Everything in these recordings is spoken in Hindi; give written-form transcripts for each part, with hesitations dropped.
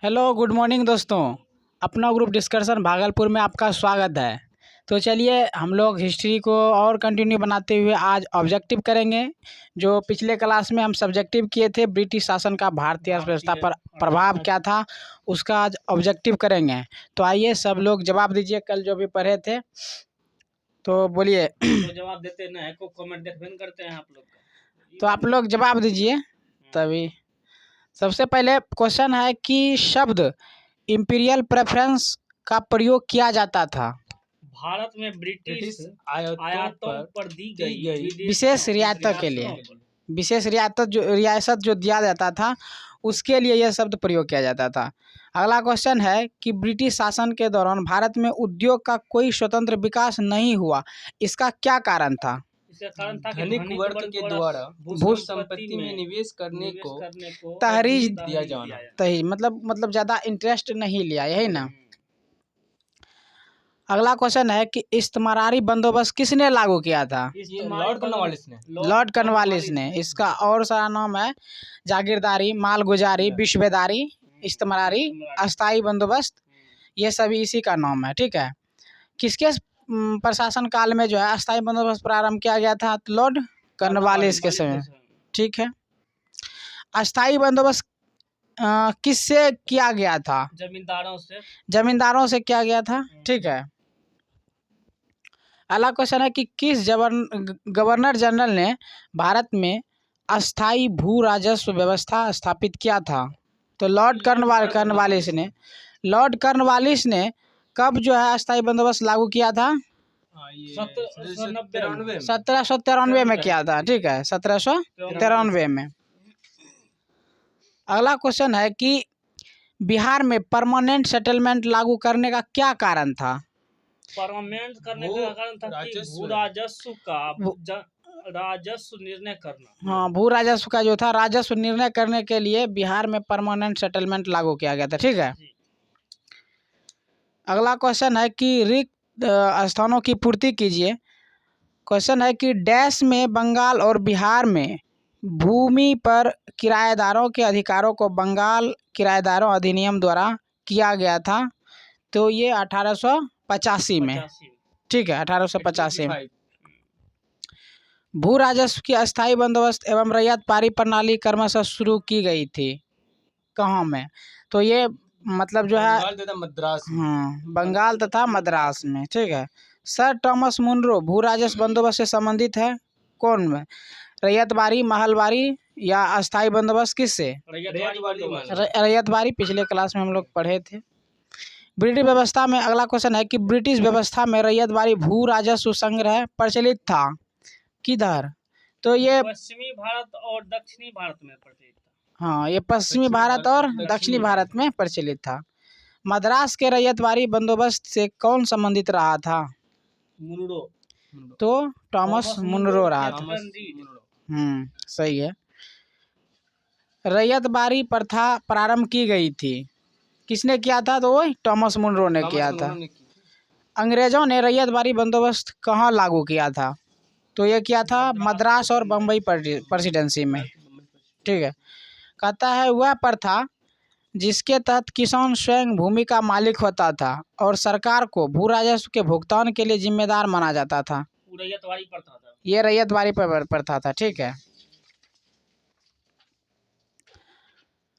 हेलो गुड मॉर्निंग दोस्तों। अपना ग्रुप डिस्कशन भागलपुर में आपका स्वागत है। तो चलिए हम लोग हिस्ट्री को और कंटिन्यू बनाते हुए आज ऑब्जेक्टिव करेंगे। जो पिछले क्लास में हम सब्जेक्टिव किए थे ब्रिटिश शासन का भारतीय अर्थव्यवस्था पर प्रभाव क्या था, उसका आज ऑब्जेक्टिव करेंगे। तो आइए सब लोग जवाब दीजिए, कल जो भी पढ़े थे तो बोलिए। तो जवाब देते ना है को कमेंट देखबे करते हैं आप लोग का। तो आप लोग जवाब दीजिए तभी। सबसे पहले क्वेश्चन है कि शब्द इंपीरियल प्रेफरेंस का प्रयोग किया जाता था भारत में ब्रिटिश आयातों पर दी गई विशेष रियायतों के लिए। विशेष रियासत जो दिया जाता था उसके लिए यह शब्द प्रयोग किया जाता था। अगला क्वेश्चन है कि ब्रिटिश शासन के दौरान भारत में उद्योग का कोई स्वतंत्र विकास नहीं हुआ, इसका क्या कारण था? इसका कारण था कि धनिक वर्ग के द्वारा भू संपत्ति में निवेश करने को तहरीज दिया जाना। तही मतलब ज़्यादा इंटरेस्ट नहीं लिया, यही ना। अगला क्वेश्चन है कि इस्तेमारी बंदोबस्त किसने लागू किया था? लॉर्ड कॉर्नवालिस ने। लॉर्ड कॉर्नवालिस ने। इसका और सारा नाम है जागीरदारी, मालगुजारी, विश्वेदारी, इस्तेमारी, अस्थाई बंदोबस्त, ये सभी इसी का नाम है। ठीक है। किसके प्रशासन काल में जो है अस्थाई बंदोबस्त प्रारंभ किया गया था? लॉर्ड कॉर्नवालिस के समय। ठीक है। अस्थाई बंदोबस्त किससे किया गया था? जमींदारों से किया गया था। ठीक है। अगला क्वेश्चन है कि किस गवर्नर जनरल ने भारत में अस्थाई भू राजस्व व्यवस्था स्थापित किया था? तो लॉर्ड कॉर्नवालिस ने। लॉर्ड कॉर्नवालिस ने कब जो है अस्थाई बंदोबस्त लागू किया था? 1793 में किया था। ठीक है, 1793 में। अगला क्वेश्चन है कि बिहार में परमानेंट सेटलमेंट लागू करने का क्या कारण था? परमानेंट करने का कारण था कि राजस्व निर्णय करना। हाँ, भू राजस्व का जो था राजस्व निर्णय करने के लिए बिहार में परमानेंट सेटलमेंट लागू किया गया था। ठीक है। अगला क्वेश्चन है कि रिक्त स्थानों की पूर्ति कीजिए। क्वेश्चन है कि डैश में बंगाल और बिहार में भूमि पर किराएदारों के अधिकारों को बंगाल किराएदारों अधिनियम द्वारा किया गया था। तो ये 1885 में। ठीक है, 1885 में। भू राजस्व की अस्थाई बंदोबस्त एवं रैयत पारी प्रणाली क्रमशः शुरू की गई थी कहाँ में? तो ये मतलब जो है मद्रास। बंगाल तथा मद्रास में। ठीक है। सर थॉमस मुनरो भू राजस्व बंदोबस्त से संबंधित है कौन में? रैयतवारी, महलवारी या अस्थाई बंदोबस्त? किससे? रैयतवारी। पिछले क्लास में हम लोग पढ़े थे। ब्रिटिश व्यवस्था में अगला क्वेश्चन है कि ब्रिटिश व्यवस्था में रैयतवारी भू राजस्व संग्रह प्रचलित था किधर? तो ये पश्चिमी भारत और दक्षिणी भारत में प्रचलित था। हाँ, ये पश्चिमी भारत और दक्षिणी भारत में प्रचलित था। मद्रास के रैयतवारी बंदोबस्त से कौन संबंधित रहा था? मुनरो। तो थॉमस मुनरो रहा था। सही है। रैयतवारी प्रथा प्रारंभ की गई थी, किसने किया था? तो वही थॉमस मुनरो ने किया था। अंग्रेजों ने रैयतवारी बंदोबस्त कहाँ लागू किया था? तो ये किया था मद्रास और बम्बई प्रेसिडेंसी में। ठीक है। कहता है वह प्रथा जिसके तहत किसान स्वयं भूमि का मालिक होता था और सरकार को भू राजस्व के भुगतान के लिए जिम्मेदार माना जाता था। रैयतवारी प्रथा था। ये रैयतवारी प्रथा था। ठीक है।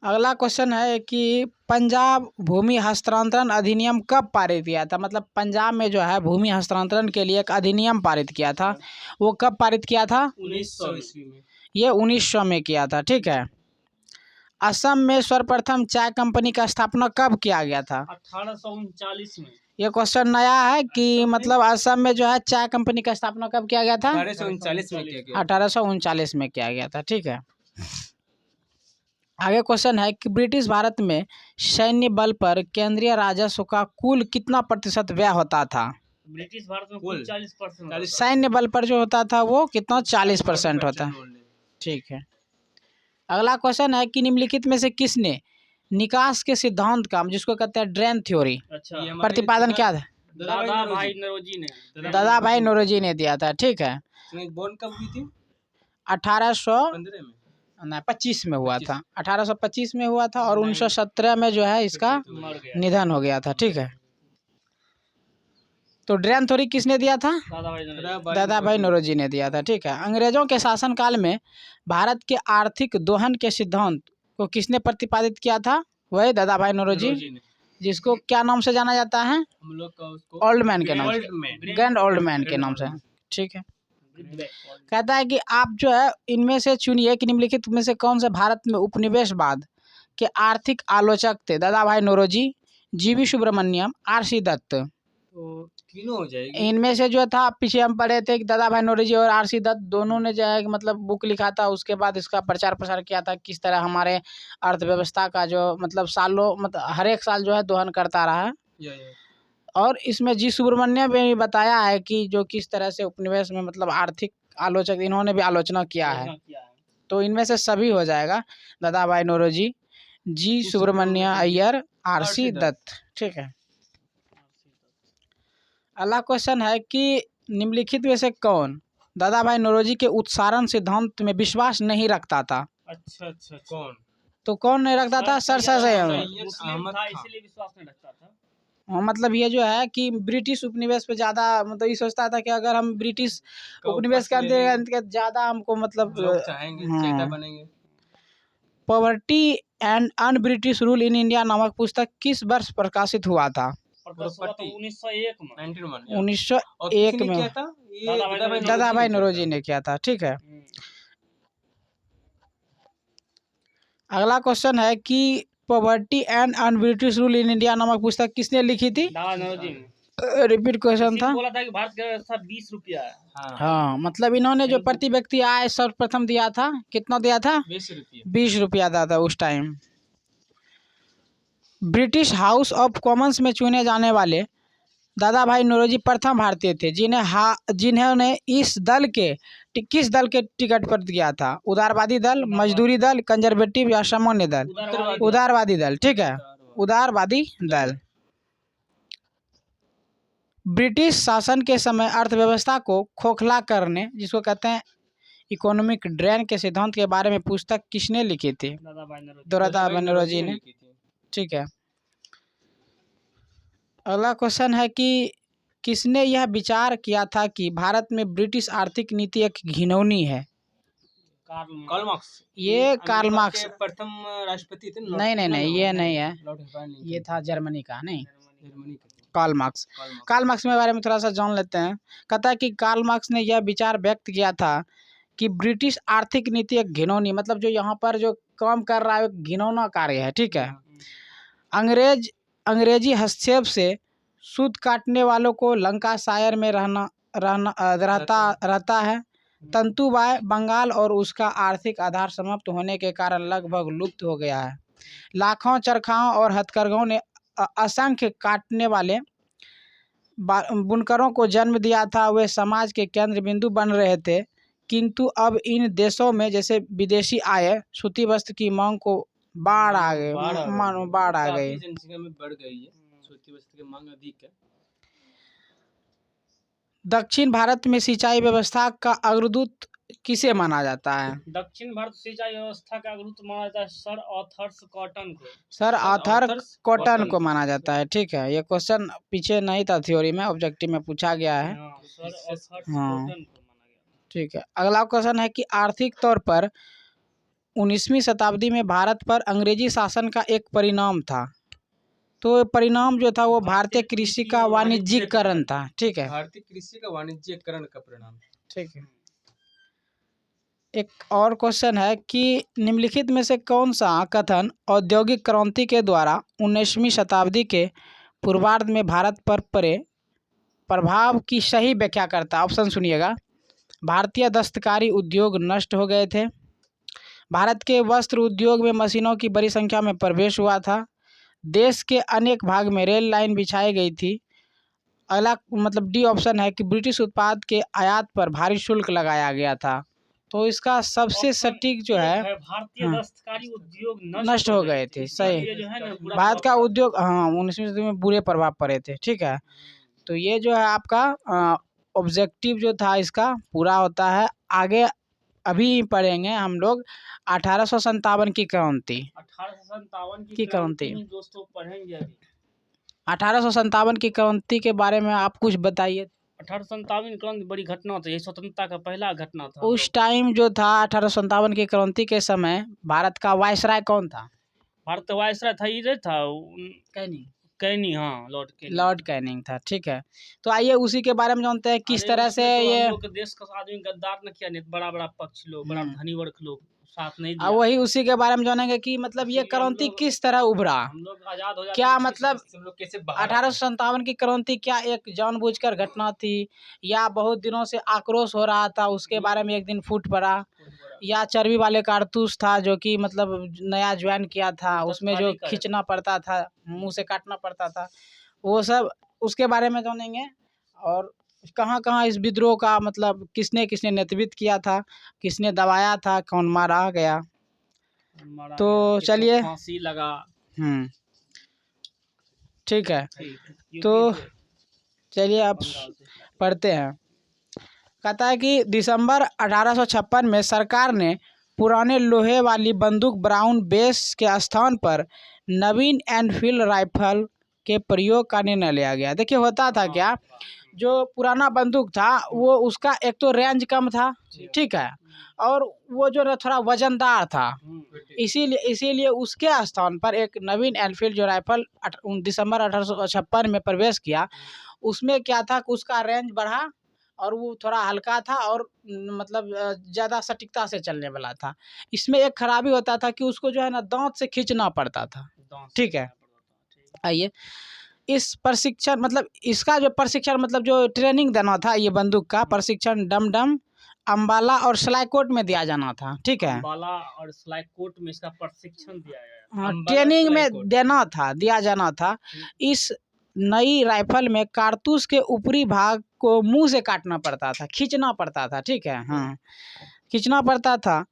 अगला क्वेश्चन है कि पंजाब भूमि हस्तांतरण अधिनियम कब पारित किया था? मतलब पंजाब में जो है भूमि हस्तांतरण के लिए एक अधिनियम पारित किया था, वो कब पारित किया था? 1900 ईस्वी में। ये 1900 में किया था। ठीक है। असम में सर्वप्रथम चाय कंपनी का स्थापना कब किया गया था? 1839 में। ये क्वेश्चन नया है कि मतलब असम में जो है चाय कंपनी का स्थापना कब किया गया था? 1839 में किया गया। 1839 में किया गया था। ठीक है। आगे क्वेश्चन है कि ब्रिटिश भारत में सैन्य बल पर केंद्रीय राजस्व का कुल कितना प्रतिशत व्यय होता था? ब्रिटिश भारत में कुल 40%। सैन्य बल पर जो होता था वो कितना? 40% होता। ठीक है। अगला क्वेश्चन है कि निम्नलिखित में से किसने निकास के सिद्धांत का, जिसको कहते हैं ड्रेन थ्योरी, प्रतिपादन किया था? दादा भाई नौरोजी ने दिया था। ठीक है। कब हुई थी? 1815 ना 25 में हुआ था, 1825 में हुआ था और 1917 में जो है इसका मर गया निधन हो गया था। ठीक है, तो ड्रैन थ्योरी किसने दिया था? दादा भाई नौरोजी ने दिया था। ठीक है, अंग्रेजों के शासनकाल में भारत के आर्थिक दोहन के सिद्धांत को किसने प्रतिपादित किया था? वही दादा भाई नौरोजी, जिसको क्या नाम से जाना जाता है? हम लोग का उसको ओल्ड मैन के नाम से, ग्रैंड ओल्ड मैन के नाम से। ठीक है, कहता है कि आप जो है इनमें से चुनिए कि निम्नलिखित में से कौन से भारत में उपनिवेशवाद के आर्थिक आलोचक थे? दादा भाई नौरोजी, जीवी सुब्रमण्यम, आर.सी. दत्त। तो तीनों हो जाएगी। इनमें से जो था पीछे हम पढ़े थे कि दादा भाई नौरोजी और आर.सी. दत्त दोनों ने जो है कि मतलब बुक लिखा था, उसके बाद इसका प्रचार प्रसार किया था किस तरह हमारे अर्थव्यवस्था का जो मतलब सालों मतलब हर एक साल जो है दोहन करता रहा है। या। और इसमें जी सुब्रमण्यम ने भी बताया है कि जो किस तरह से उपनिवेश में मतलब आर्थिक आलोचक इन्होंने भी आलोचना किया है। तो इनमें से सभी हो जाएगा, दादा भाई नौरोजी, जी सुब्रमण्य अय्यर, आर.सी. दत्त। ठीक है, अगला क्वेश्चन है कि निम्नलिखित में से कौन दादा भाई नौरोजी के उत्सारण सिद्धांत में विश्वास नहीं रखता था? अच्छा, कौन? तो कौन नहीं रखता था? सर मुस्लिम था इसीलिए विश्वास नहीं रखता था। मतलब ये जो है कि ब्रिटिश उपनिवेश पे ज़्यादा मतलब ये सोचता था कि अगर हम ब्रिटिश उपनिवेश के अंतर्गत ज़्यादा हमको मतलब बनेंगे। Poverty and un British rule in India नामक पुस्तक किस वर्ष प्रकाशित हुआ था? 1901 में। 1901 में किया था? दादा भाई नौरोजी ने किया था। ठीक है, अगला क्वेश्चन है कि poverty and un British rule in India नामक पुस्तक किसने लिखी थी? दादा नौरोजी ने। रिपीट क्वेश्चन था। बोला था कि भारत की अर्थव्यवस्था 20 रुपया है। हाँ, मतलब इन्होंने जो प्रति व्यक्ति आय सर्वप्रथम दिया था, कितना दिया था? 20 रुपया दिया था उस time. British house of Commons में चुने जाने वाले दादा भाई नौरोजी प्रथम भारतीय थे जिन्होंने इस दल के किस दल के टिकट पर दिया था? उदारवादी दल, मजदूरी दल, कंजर्वेटिव या सामान्य दल? उदारवादी दल। ठीक है, उदारवादी दल। ब्रिटिश शासन के समय अर्थव्यवस्था को खोखला करने, जिसको कहते हैं इकोनॉमिक ड्रेन के सिद्धांत के बारे में पुस्तक किसने लिखी थी? दादा भाई नौरोजी ने। ठीक है, अगला क्वेश्चन है कि किसने यह विचार किया था कि भारत में ब्रिटिश आर्थिक नीति एक घिनौनी है? Karl Marx. ये कार्ल मार्क्स प्रथम राष्ट्रपति थे। नहीं, ये नहीं है, ये था जर्मनी का, नहीं कार्ल मार्क्स। कार्ल मार्क्स के बारे में थोड़ा सा जान लेते हैं। कहता है कि कार्ल मार्क्स ने यह विचार व्यक्त किया था कि ब्रिटिश आर्थिक नीति एक घिनौनी, मतलब जो यहाँ पर जो काम कर रहा है एक घिनौना कार्य है। ठीक है, अंग्रेजी हस्तक्षेप से सूत काटने वालों को लंकाशायर में रहता है। तंतुबाय बंगाल और उसका आर्थिक आधार समाप्त होने के कारण लगभग लुप्त हो गया है। लाखों चरखाओं और हथकरघों ने असंख्य काटने वाले बुनकरों को जन्म दिया था। वे समाज के केंद्र बिंदु बन रहे थे, किंतु अब इन देशों में जैसे विदेशी आए सूती वस्त्र की मांग को बाढ़ आ गई। जनसंख्या में बढ़ गई है, सूती वस्त्र की मांग अधिक है। दक्षिण भारत में सिंचाई व्यवस्था का अग्रदूत किसे माना जाता है? दक्षिण भारत सिंचाई व्यवस्था का अग्रदूत माना जाता है सर आर्थर कॉटन को। सर आर्थर कॉटन को माना जाता है। ठीक है, ये क्वेश्चन पीछे नहीं था थ्योरी में, ऑब्जेक्टिव में पूछा गया है। हाँ, ठीक है, अगला क्वेश्चन है कि आर्थिक तौर पर 19वीं शताब्दी में भारत पर अंग्रेजी शासन का एक परिणाम था। तो परिणाम जो था वो भारतीय कृषि का वाणिज्यिकरण था। ठीक है, भारतीय कृषि का वाणिज्यिकरण का परिणाम। ठीक है, एक और क्वेश्चन है कि निम्नलिखित में से कौन सा कथन औद्योगिक क्रांति के द्वारा 19वीं शताब्दी के पूर्वार्ध में भारत पर पड़े प्रभाव की सही व्याख्या करता है? ऑप्शन सुनिएगा। भारतीय दस्तकारी उद्योग नष्ट हो गए थे, भारत के वस्त्र उद्योग में मशीनों की बड़ी संख्या में प्रवेश हुआ था, देश के अनेक भाग में रेल लाइन बिछाई गई थी। अगला मतलब डी ऑप्शन है कि ब्रिटिश उत्पाद के आयात पर भारी शुल्क लगाया गया था। तो इसका सबसे सटीक जो है भारतीय दस्तकारी उद्योग नष्ट हो गए थे। सही, भारत का उद्योग 19वीं सदी में बुरे प्रभाव पड़े थे। ठीक है, तो ये जो है आपका ऑब्जेक्टिव जो था इसका पूरा होता है। आगे अभी पढ़ेंगे हम लोग 1857 की क्रांति 1857 की की क्रांति। क्रांति दोस्तों पढ़ेंगे अभी। 1857 की क्रांति के बारे में आप कुछ बताइए। 1857 क्रांति बड़ी घटना था, ये स्वतंत्रता का पहला घटना था। उस टाइम जो था 1857 की क्रांति के समय भारत का वायसराय कौन था? भारत वायसराय था, ये था कैनिंग। कैनी, हाँ लॉर्ड कैनी। लॉर्ड कैनिंग था, ठीक है। तो आइए उसी के बारे में जानते हैं किस तरह से तो ये हम लोग के देश का आदमी गद्दार न किया, नहीं बड़ा बड़ा पक्ष लोग, बड़ा धनी वर्ग लोग साथ नहीं दिया। वही उसी के बारे में जानेंगे कि मतलब ये क्रांति किस तरह उभरा, हम लोग आजाद हो जाते क्या हैं, मतलब हम लोग कैसे 1857 की क्रांति क्या एक जानबूझकर घटना थी या बहुत दिनों से आक्रोश हो रहा था उसके बारे में एक दिन फूट पड़ा, या चर्बी वाले कारतूस था जो कि मतलब नया ज्वाइन किया था, उसमें जो खींचना पड़ता था, मुंह से काटना पड़ता था, वो सब उसके बारे में जानेंगे। और कहाँ कहाँ इस विद्रोह का मतलब किसने किसने नेतृत्व किया था, किसने दबाया था, कौन मारा गया। तो चलिए, फांसी लगा। ठीक है। तो चलिए अब पढ़ते हैं। कहता है कि दिसंबर 1856 में सरकार ने पुराने लोहे वाली बंदूक ब्राउन बेस के स्थान पर नवीन एनफील्ड राइफल के प्रयोग का निर्णय लिया गया। देखिए होता था क्या, जो पुराना बंदूक था वो उसका एक तो रेंज कम था, ठीक है, और वो जो थोड़ा वजनदार था, इसीलिए उसके स्थान पर एक नवीन एनफील्ड जो राइफल दिसंबर 1856 में प्रवेश किया, उसमें क्या था कि उसका रेंज बढ़ा और वो थोड़ा हल्का था और मतलब ज़्यादा सटीकता से चलने वाला था। इसमें एक खराबी होता था कि उसको जो है ना दांत से खींचना पड़ता था, ठीक है। आइए इस प्रशिक्षण मतलब इसका जो प्रशिक्षण मतलब जो ट्रेनिंग देना था, ये बंदूक का प्रशिक्षण डमडम, अम्बाला और सलाईकोट में दिया जाना था, ठीक है। अम्बाला और सलाईकोट में इसका प्रशिक्षण दिया गया। हाँ, ट्रेनिंग में देना था, दिया जाना था। इस नई राइफल में कारतूस के ऊपरी भाग को मुंह से काटना पड़ता था, खींचना पड़ता था, ठीक है, हाँ खींचना पड़ता था।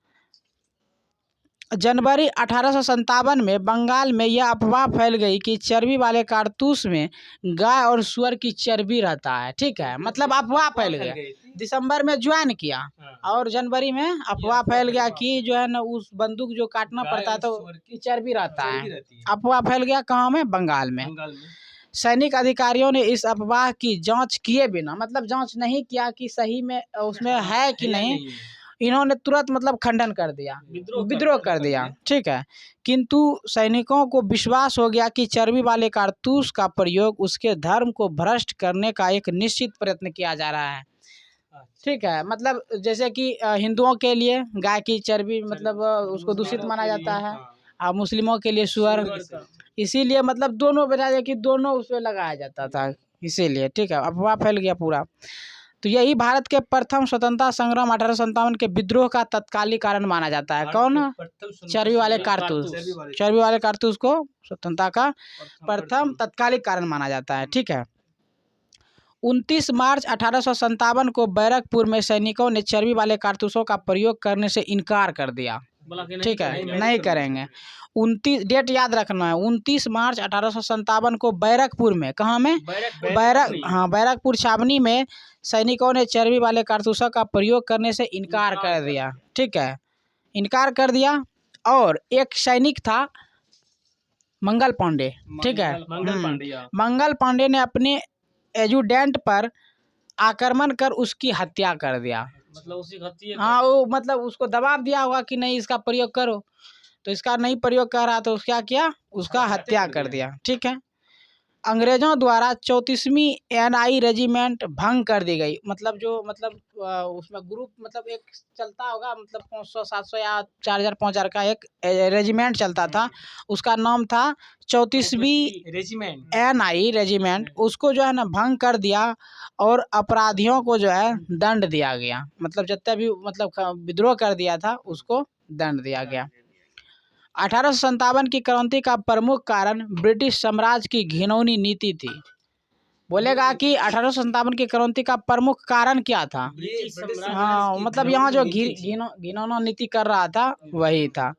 जनवरी 1857 में बंगाल में यह अफवाह फैल गई कि चर्बी वाले कारतूस में गाय और सुअर की चर्बी रहता है, ठीक है, मतलब अफवाह फैल गया। दिसंबर में ज्वाइन किया और जनवरी में अफवाह फैल गया कि जो है ना उस बंदूक जो काटना पड़ता है तो चर्बी रहता है। अफवाह फैल गया कहाँ में? बंगाल में। सैनिक अधिकारियों ने इस अफवाह की जांच किए बिना, मतलब जांच नहीं किया कि सही में उसमें है कि नहीं, इन्होंने तुरंत मतलब खंडन कर दिया, विद्रोह कर दिया, ठीक है। किंतु सैनिकों को विश्वास हो गया कि चर्बी वाले कारतूस का प्रयोग उसके धर्म को भ्रष्ट करने का एक निश्चित प्रयत्न किया जा रहा है, ठीक है। मतलब जैसे कि हिंदुओं के लिए गाय की चर्बी मतलब उसको दूषित माना जाता है और मुस्लिमों के लिए सुअर, इसीलिए मतलब दोनों बजाय कि दोनों उसमें लगाया जाता था, इसीलिए, ठीक है, अफवाह फैल गया पूरा। तो यही भारत के प्रथम स्वतंत्रता संग्राम 1857 के विद्रोह का तत्कालिक कारण माना जाता है। कौन? चर्बी वाले कारतूस। चर्बी वाले कारतूस को स्वतंत्रता का प्रथम तत्कालिक कारण माना जाता है, ठीक है। 29 मार्च 1857 को बैरकपुर में सैनिकों ने चर्बी वाले कारतूसों का प्रयोग करने से इनकार कर दिया, ठीक है, नहीं करेंगे। 29 डेट याद रखना है, 29 मार्च 1857 को बैरकपुर में, कहाँ में? बैरकपुर छावनी में सैनिकों ने चर्बी वाले कारतूसों का प्रयोग करने से इनकार कर दिया, ठीक है, इनकार कर दिया। और एक सैनिक था मंगल पांडे, ठीक है, मंगल पांडे ने अपने एजुडेंट पर आक्रमण कर उसकी हत्या कर दिया, मतलब उसी हत्या, हाँ वो मतलब उसको दबाव दिया होगा कि नहीं इसका प्रयोग करो, तो इसका नहीं प्रयोग कर रहा तो क्या किया, उसका हत्या कर दिया, ठीक है। अंग्रेजों द्वारा 34वीं NI रेजिमेंट भंग कर दी गई, मतलब जो मतलब उसमें ग्रुप मतलब एक चलता होगा, मतलब 500-700 या 4000-5000 का एक रेजिमेंट चलता था, उसका नाम था 34वीं NI रेजिमेंट, उसको जो है ना भंग कर दिया और अपराधियों को जो है दंड दिया गया, मतलब जितने भी मतलब विद्रोह कर दिया था उसको दंड दिया गया। 1857 की क्रांति का प्रमुख कारण ब्रिटिश साम्राज्य की घिनौनी नीति थी। बोलेगा कि 1857 की क्रांति का प्रमुख कारण क्या था? हाँ मतलब यहाँ जो घिनौना नीति कर रहा था वही था,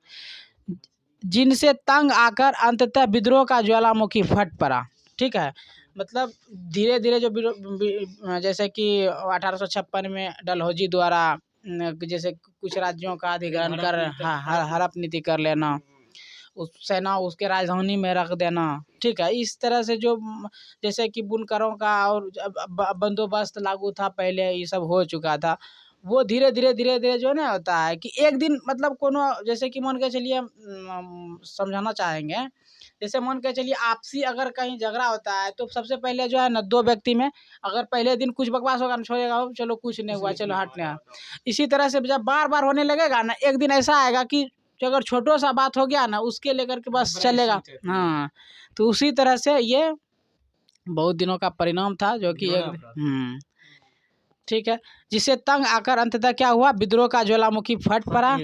जिनसे तंग आकर अंततः विद्रोह का ज्वालामुखी फट पड़ा, ठीक है। मतलब धीरे धीरे जो जैसे कि 1856 में डलहौजी द्वारा जैसे कुछ राज्यों का अधिग्रहण कर, हाँ, हड़प नीति कर लेना, उस सेना उसके राजधानी में रख देना, ठीक है। इस तरह से जो जैसे कि बुनकरों का और बंदोबस्त लागू था पहले, ये सब हो चुका था। वो धीरे धीरे जो ना होता है कि एक दिन मतलब कोनो जैसे कि मान के चलिए समझाना चाहेंगे, जैसे मान के चलिए आपसी अगर कहीं झगड़ा होता है तो सबसे पहले जो है ना 2 व्यक्ति में अगर पहले दिन कुछ बकवास होगा ना, छोड़ेगा हो, चलो कुछ नहीं हुआ, चलो हटने। इसी तरह से जब बार बार होने लगेगा ना, एक दिन ऐसा आएगा कि जो अगर छोटो सा बात हो गया ना उसके लेकर के बस चलेगा। हाँ, तो उसी तरह से ये बहुत दिनों का परिणाम था जो कि एक ठीक है, जिससे तंग आकर अंततः क्या हुआ, विद्रोह का ज्वालामुखी फट पड़ा।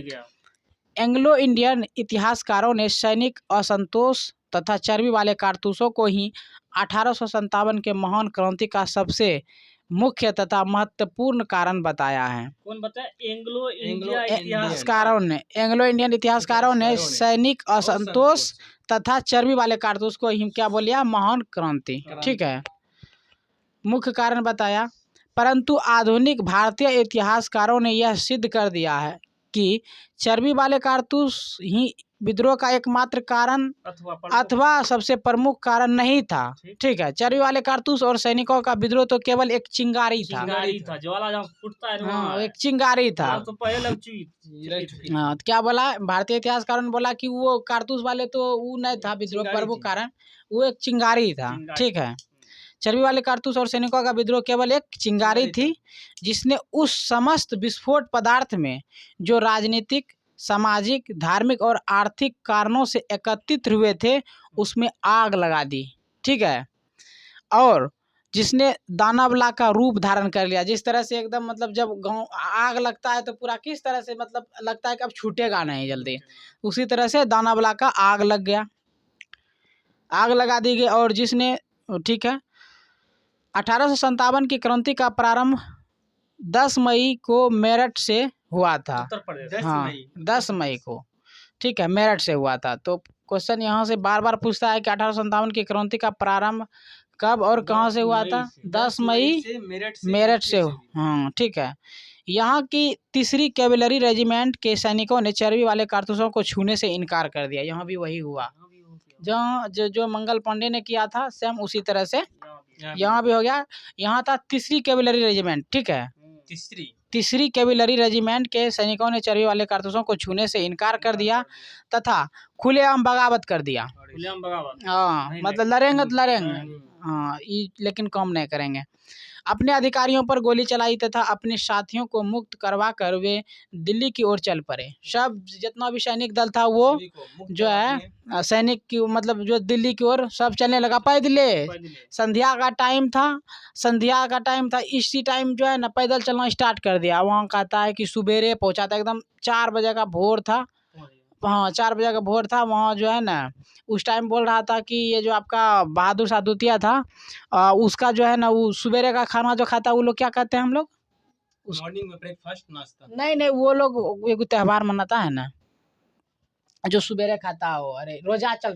एंग्लो इंडियन इतिहासकारों ने सैनिक असंतोष तथा चर्बी वाले कारतूसों को ही 1857 के महान क्रांति का सबसे मुख्य तथा महत्वपूर्ण कारण बताया है। कौन बताया? एंग्लो इंडिया इतिहासकारों ने, एंग्लो इंडियन इतिहासकारों ने सैनिक असंतोष तथा चर्बी वाले कारतूस को ही क्या बोलिया, महान क्रांति, ठीक है, मुख्य कारण बताया। परंतु आधुनिक भारतीय इतिहासकारों ने यह सिद्ध कर दिया है कि चर्बी वाले कारतूस ही विद्रोह का एकमात्र कारण अथवा सबसे प्रमुख कारण नहीं था, ठीक है। चर्बी वाले कारतूस और सैनिकों का विद्रोह तो केवल एक चिंगारी था, ज्वाला जहाँ फूटता है हाँ, एक चिंगारी था। तो पहले हाँ, तो क्या बोला भारतीय इतिहासकारों ने बोला कि वो कारतूस वाले तो वो नहीं था विद्रोह प्रमुख कारण, वो एक चिंगारी था, ठीक है। चर्बी वाले कारतूस और सैनिकों का विद्रोह केवल एक चिंगारी थी जिसने उस समस्त विस्फोट पदार्थ में जो राजनीतिक, सामाजिक, धार्मिक और आर्थिक कारणों से एकत्रित हुए थे उसमें आग लगा दी, ठीक है, और जिसने दानवला का रूप धारण कर लिया। जिस तरह से एकदम मतलब जब गांव आग लगता है तो पूरा किस तरह से मतलब लगता है कि अब छूटेगा नहीं जल्दी, उसी तरह से दानवला का आग लग गया, आग लगा दी गई। और जिसने, ठीक है, 1857 की क्रांति का प्रारंभ 10 मई को मेरठ से हुआ था। हाँ, 10 मई को, ठीक है, मेरठ से हुआ था। तो क्वेश्चन यहाँ से बार बार पूछता है कि 1857 की क्रांति का प्रारंभ कब और कहाँ से हुआ था? 10 मई मेरठ से, हाँ, ठीक है। यहाँ की 3री कैवेलरी रेजिमेंट के सैनिकों ने चर्बी वाले कारतूसों को छूने से इनकार कर दिया। यहाँ भी वही हुआ जहाँ जो मंगल पांडे ने किया था, सेम उसी तरह से यहाँ भी हो गया। यहाँ था 3री कैवेलरी रेजिमेंट, ठीक है, 3री कैवेलरी रेजिमेंट के सैनिकों ने चर्बी वाले कारतूसों को छूने से इनकार कर दिया तथा खुलेआम बगावत कर दिया। हाँ, मतलब लड़ेंगे तो लड़ेंगे, हाँ, लेकिन कम नहीं करेंगे। अपने अधिकारियों पर गोली चलाई तथा अपने साथियों को मुक्त करवा कर वे दिल्ली की ओर चल पड़े। सब जितना भी सैनिक दल था वो जो है सैनिक की मतलब जो दिल्ली की ओर सब चलने लगा पैदले। संध्या का टाइम था, इसी टाइम जो है ना पैदल चलना स्टार्ट कर दिया। वहाँ कहता है कि सवेरे पहुँचा था, एकदम 4 बजे का भोर था, हाँ, 4 बजे का भोर था। वहाँ जो है ना उस टाइम बोल रहा था कि ये जो आपका बहादुर शाह द्वितीय था उसका जो है ना वो सवेरे का खाना जो खाता है वो लोग क्या कहते हैं हम लोग, मॉर्निंग में ब्रेकफास्ट नाश्ता नहीं, वो लोग एक त्योहार मनाता है ना जो सवेरे खाता हो, अरे रोजा चल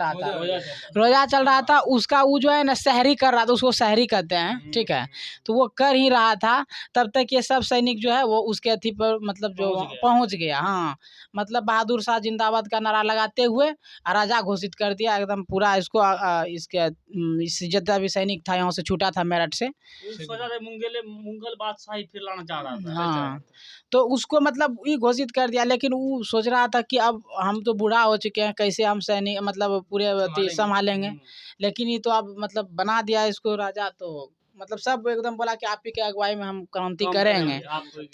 रहा था उसका वो जो है ना सहरी कर रहा था, उसको सहरी कहते हैं, ठीक है। तो वो कर ही रहा था तब तक ये सब सैनिक जो है वो उसके अथी पर मतलब जो पहुंच गया। हाँ, मतलब बहादुर शाह जिंदाबाद का नारा लगाते हुए राजा घोषित कर दिया एकदम पूरा इसको। इस जितना भी सैनिक था यहाँ से छूटा था मेरठ से, मुगल बादशाही फिर लाना चाह रहा था। हाँ, तो उसको मतलब ये घोषित कर दिया, लेकिन वो सोच रहा था कि अब हम तो बूढ़ा हो चुके हैं, कैसे हम सैनिक मतलब पूरे संभालेंगे। लेकिन ये तो अब मतलब बना दिया इसको राजा, तो मतलब सब एकदम बोला कि आप ही के अगुवाई में हम क्रांति करेंगे।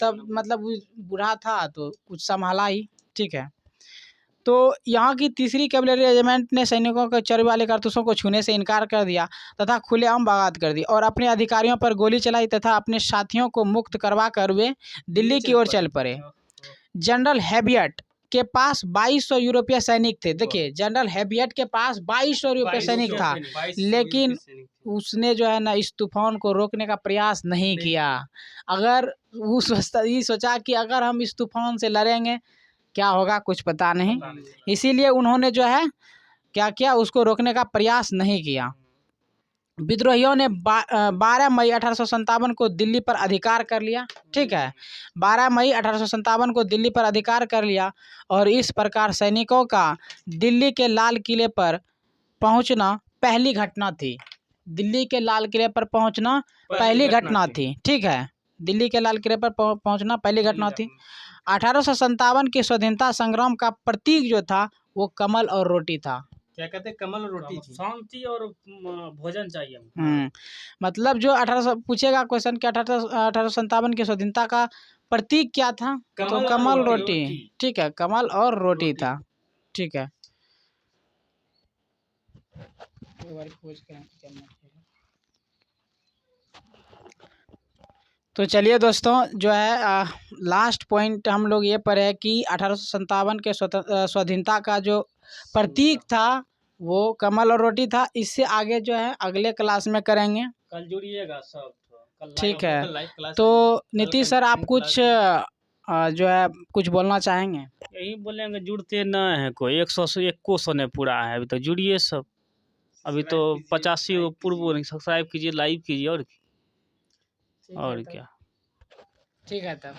तब मतलब वो बूढ़ा था तो कुछ संभाला ही, ठीक है। तो यहाँ की 3री कैवेलरी रेजिमेंट ने सैनिकों के चर्बी वाले कारतूसों को छूने से इनकार कर दिया तथा खुलेआम बगावत कर दी और अपने अधिकारियों पर गोली चलाई तथा अपने साथियों को मुक्त करवा कर वे दिल्ली की ओर चल पड़े। जनरल हैबियट के पास 2200 यूरोपीय सैनिक थे। देखिए, जनरल हैबियट के पास 2200 यूरोपीय सैनिक था, लेकिन उसने जो है ना इस तूफान को रोकने का प्रयास नहीं किया। अगर वो सोचा कि अगर हम इस तूफान से लड़ेंगे क्या होगा कुछ पता नहीं, इसीलिए उन्होंने जो है क्या किया, उसको रोकने का प्रयास नहीं किया। विद्रोहियों ने 12 मई 1857 को दिल्ली पर अधिकार कर लिया। ठीक है, 12 मई 1857 को दिल्ली पर अधिकार कर लिया और इस प्रकार सैनिकों का दिल्ली के लाल किले पर पहुंचना पहली घटना थी। दिल्ली के लाल किले पर पहुंचना पहली घटना थी। ठीक है, दिल्ली के लाल किले पर पहुंचना पहली घटना थी। 1857 के स्वतंत्रता संग्राम का प्रतीक जो था वो कमल और रोटी था। क्या कहते हैं, कमल और रोटी थी। शांति और भोजन चाहिए हमको। मतलब जो 1800 पूछेगा क्वेश्चन कि 1857 के स्वतंत्रता का प्रतीक क्या था, तो कमल रोटी। ठीक है, कमल और रोटी था। ठीक है, तो चलिए दोस्तों, जो है लास्ट पॉइंट हम लोग ये पढ़े कि 1857 के स्वाधीनता का जो प्रतीक था वो कमल और रोटी था। इससे आगे जो है अगले क्लास में करेंगे। कल जुड़िएगा सब। ठीक है, तो नीतीश सर आप कुछ जो है कुछ बोलना चाहेंगे? यही बोलेंगे, जुड़ते न है कोई, 100 ने पूरा है अभी तो, जुड़िए सब। अभी तो 85 पूर्व सब्सक्राइब कीजिए, लाइव कीजिए और क्या। ठीक है तब।